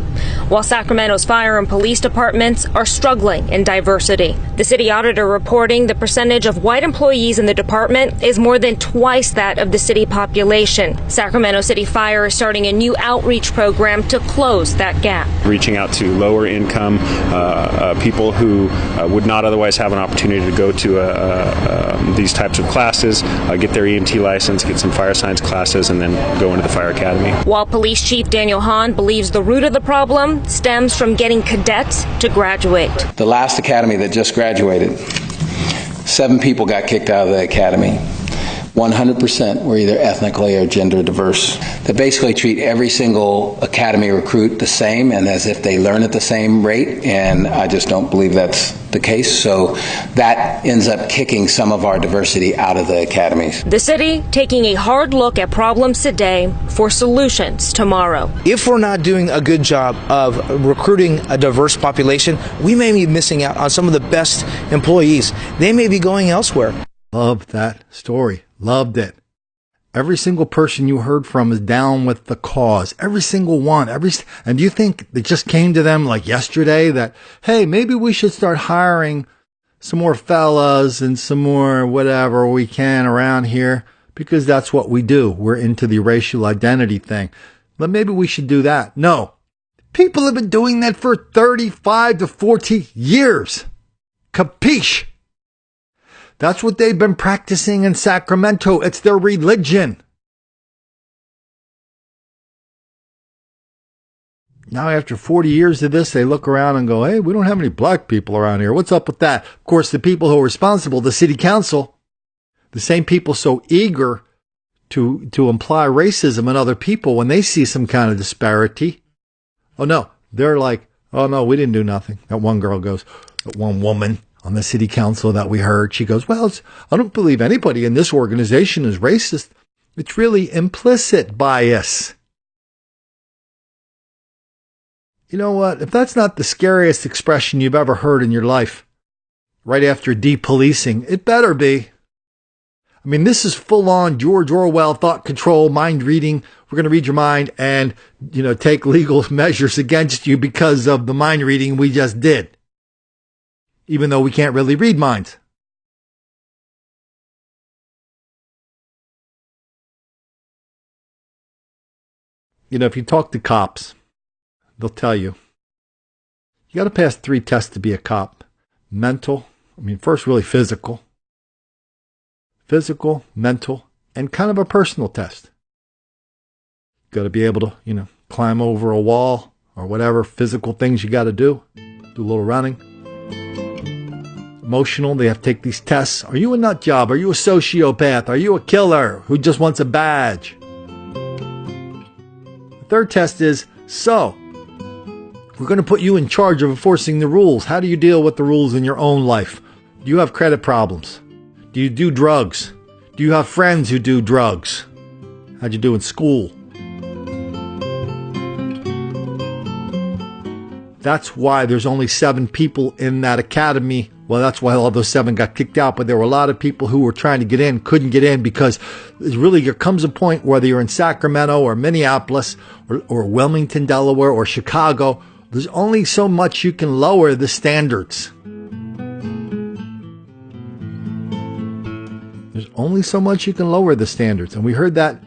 while Sacramento's fire and police departments are struggling in diversity. The city auditor reporting the percentage of white employees in the department is more than twice that of the city population. Sacramento City Fire is starting a new outreach program to close that gap. Reaching out to lower income people who would not otherwise have an opportunity to go to these types of classes, get their EMT license, get some fire science classes, and then go into the fire academy. While Police Chief Daniel Hahn believes the root of the problem stems from getting cadets to graduate. The last academy that just graduated, 7 people got kicked out of the academy. 100% were either ethnically or gender diverse. They basically treat every single academy recruit the same and as if they learn at the same rate, and I just don't believe that's the case. So that ends up kicking some of our diversity out of the academies. The city taking a hard look at problems today for solutions tomorrow. If we're not doing a good job of recruiting a diverse population, we may be missing out on some of the best employees. They may be going elsewhere. Love that story. Loved it. Every single person you heard from is down with the cause. Every single one. And do you think it just came to them like yesterday that, hey, maybe we should start hiring some more fellas and some more whatever we can around here because that's what we do. We're into the racial identity thing. But maybe we should do that. No. People have been doing that for 35 to 40 years. Capiche? That's what they've been practicing in Sacramento. It's their religion. Now, after 40 years of this, they look around and go, hey, we don't have any black people around here. What's up with that? Of course, the people who are responsible, the city council, the same people so eager to imply racism in other people when they see some kind of disparity. Oh, no. They're like, oh, no, we didn't do nothing. That one girl goes, that one woman on the city council that we heard, she goes, well, I don't believe anybody in this organization is racist. It's really implicit bias. You know what? If that's not the scariest expression you've ever heard in your life, right after depolicing, it better be. I mean, this is full-on George Orwell thought control, mind reading. We're going to read your mind and, take legal measures against you because of the mind reading we just did. Even though we can't really read minds. If you talk to cops, they'll tell you, you got to pass 3 tests to be a cop. Mental, first really physical, mental, and kind of a personal test. You got to be able to, climb over a wall or whatever physical things you got to do a little running. Emotional, they have to take these tests. Are you a nut job? Are you a sociopath? Are you a killer who just wants a badge? The third test is, we're going to put you in charge of enforcing the rules. How do you deal with the rules in your own life? Do you have credit problems? Do you do drugs? Do you have friends who do drugs? How'd you do in school? That's why there's only 7 people in that academy. Well, that's why all those 7 got kicked out. But there were a lot of people who were trying to get in, couldn't get in, because there comes a point, whether you're in Sacramento or Minneapolis or Wilmington, Delaware, or Chicago, there's only so much you can lower the standards. There's only so much you can lower the standards. And we heard that.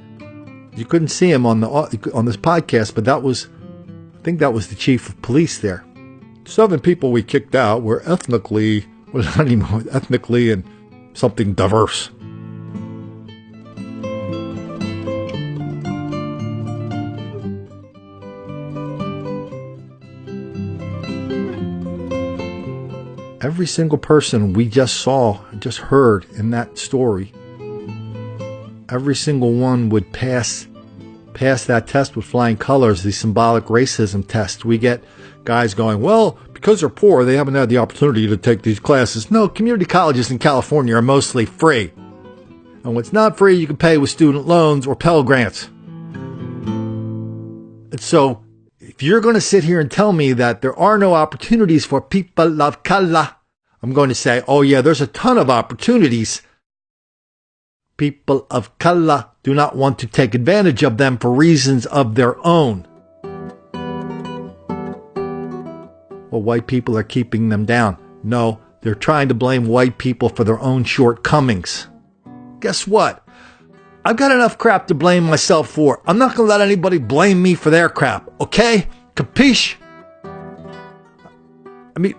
You couldn't see him on this podcast, but I think that was the chief of police there. 7 people we kicked out were ethnically and something diverse. Every single person we just heard in that story, every single one would pass that test with flying colors, the symbolic racism test. We get guys going, well, because they're poor, they haven't had the opportunity to take these classes. No, community colleges in California are mostly free. And what's not free, you can pay with student loans or Pell Grants. And so, if you're going to sit here and tell me that there are no opportunities for people of color, I'm going to say, oh yeah, there's a ton of opportunities. People of color do not want to take advantage of them for reasons of their own. Well, white people are keeping them down. No, they're trying to blame white people for their own shortcomings. Guess what? I've got enough crap to blame myself for. I'm not going to let anybody blame me for their crap. Okay? Capiche? I mean,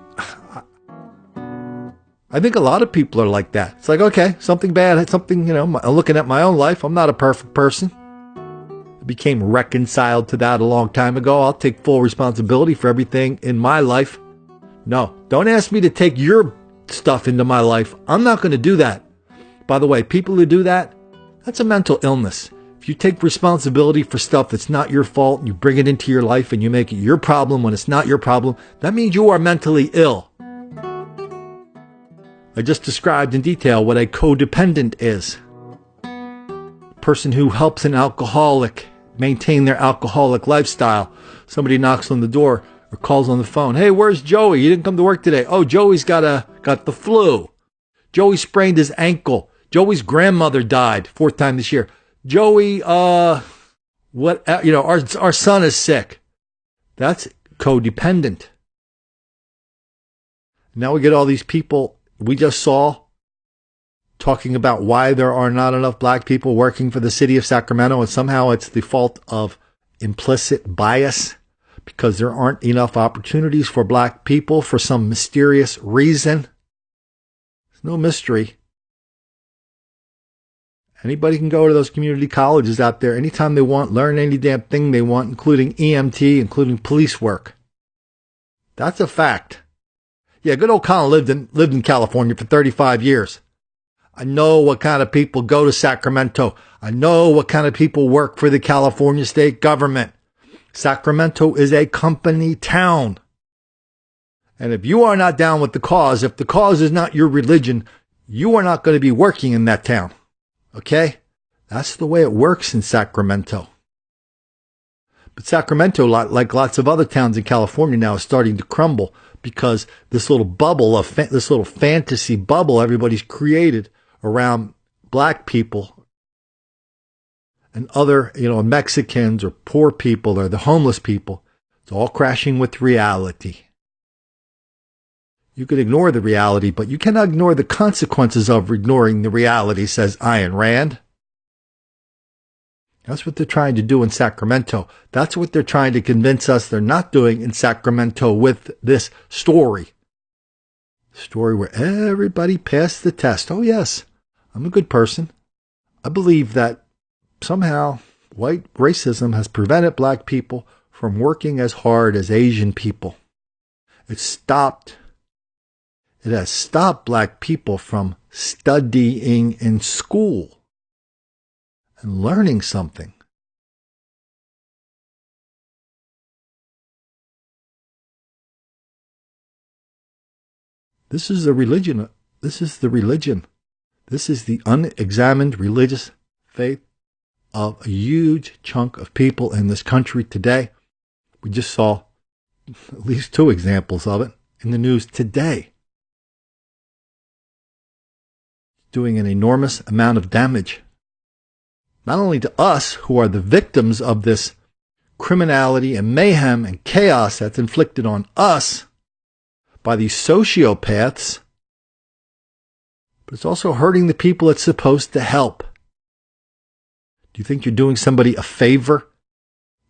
I think a lot of people are like that. It's like, okay, something bad, looking at my own life. I'm not a perfect person. I became reconciled to that a long time ago. I'll take full responsibility for everything in my life. No, don't ask me to take your stuff into my life. I'm not going to do that. By the way, people who do that, that's a mental illness. If you take responsibility for stuff that's not your fault and you bring it into your life and you make it your problem when it's not your problem, that means you are mentally ill. I just described in detail what a codependent is. A person who helps an alcoholic maintain their alcoholic lifestyle. Somebody knocks on the door or calls on the phone. Hey, where's Joey? He didn't come to work today. Oh, Joey's got the flu. Joey sprained his ankle. Joey's grandmother died 4th time this year. Joey, our son is sick. That's codependent. Now we get all these people we just saw talking about why there are not enough black people working for the city of Sacramento, and somehow it's the fault of implicit bias because there aren't enough opportunities for black people for some mysterious reason. There's no mystery. Anybody can go to those community colleges out there anytime they want, learn any damn thing they want, including EMT, including police work. That's a fact. Yeah, good old Colin lived in California for 35 years. I know what kind of people go to Sacramento. I know what kind of people work for the California state government. Sacramento is a company town. And if you are not down with the cause, if the cause is not your religion, you are not going to be working in that town. Okay? That's the way it works in Sacramento. But Sacramento, like lots of other towns in California now, is starting to crumble because this little bubble this little fantasy bubble everybody's created around black people and other, Mexicans or poor people or the homeless people, it's all crashing with reality. You can ignore the reality, but you cannot ignore the consequences of ignoring the reality, says Ayn Rand. That's what they're trying to do in Sacramento. That's what they're trying to convince us they're not doing in Sacramento with this story. Story where everybody passed the test. Oh yes, I'm a good person. I believe that somehow white racism has prevented black people from working as hard as Asian people. It has stopped black people from studying in school and learning something. This is the religion. This is the religion. This is the unexamined religious faith of a huge chunk of people in this country today. We just saw at least 2 examples of it in the news today. Doing an enormous amount of damage, not only to us who are the victims of this criminality and mayhem and chaos that's inflicted on us by these sociopaths, but it's also hurting the people it's supposed to help. Do you think you're doing somebody a favor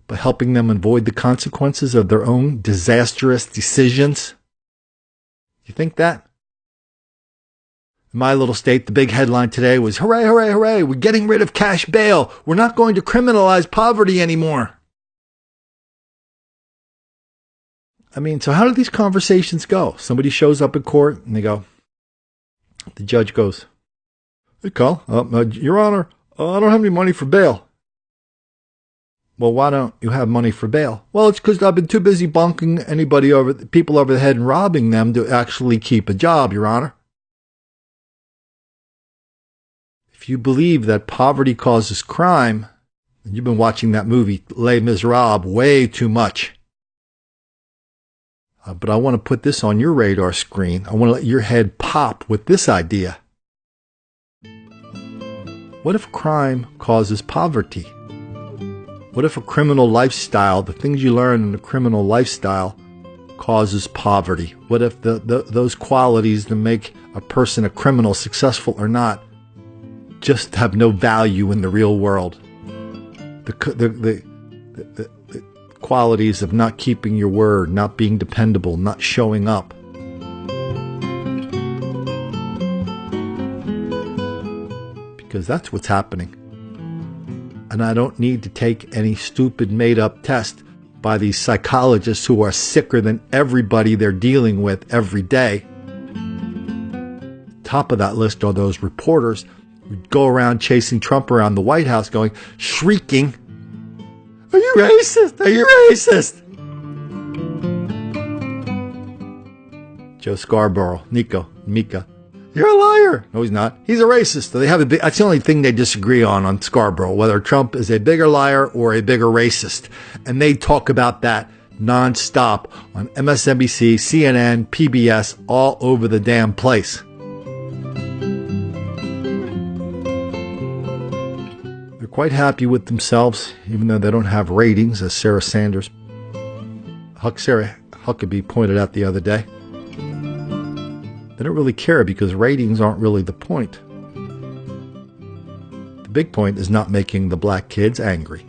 by helping them avoid the consequences of their own disastrous decisions? You think that? In my little state, the big headline today was, hooray, hooray, hooray, we're getting rid of cash bail. We're not going to criminalize poverty anymore. I mean, so how do these conversations go? Somebody shows up in court and they go, the judge goes, hey, Carl, Your Honor, I don't have any money for bail. Well, why don't you have money for bail? Well, it's because I've been too busy bonking people over the head and robbing them to actually keep a job, Your Honor. If you believe that poverty causes crime, and you've been watching that movie Les Miserables way too much. But I want to put this on your radar screen. I want to let your head pop with this idea. What if crime causes poverty? What if a criminal lifestyle, the things you learn in a criminal lifestyle, causes poverty? What if those qualities that make a person a criminal, successful or not, just have no value in the real world? The qualities of not keeping your word, not being dependable, not showing up. Because that's what's happening. And I don't need to take any stupid made-up test by these psychologists who are sicker than everybody they're dealing with every day. Top of that list are those reporters who go around chasing Trump around the White House going, shrieking, "Are you racist? Are you racist?" Joe Scarborough, Mika, "You're a liar." No, he's not. He's a racist. So that's the only thing they disagree on Scarborough, whether Trump is a bigger liar or a bigger racist. And they talk about that nonstop on MSNBC, CNN, PBS, all over the damn place. They're quite happy with themselves, even though they don't have ratings, as Sarah Huckabee pointed out the other day. They don't really care because ratings aren't really the point. The big point is not making the black kids angry.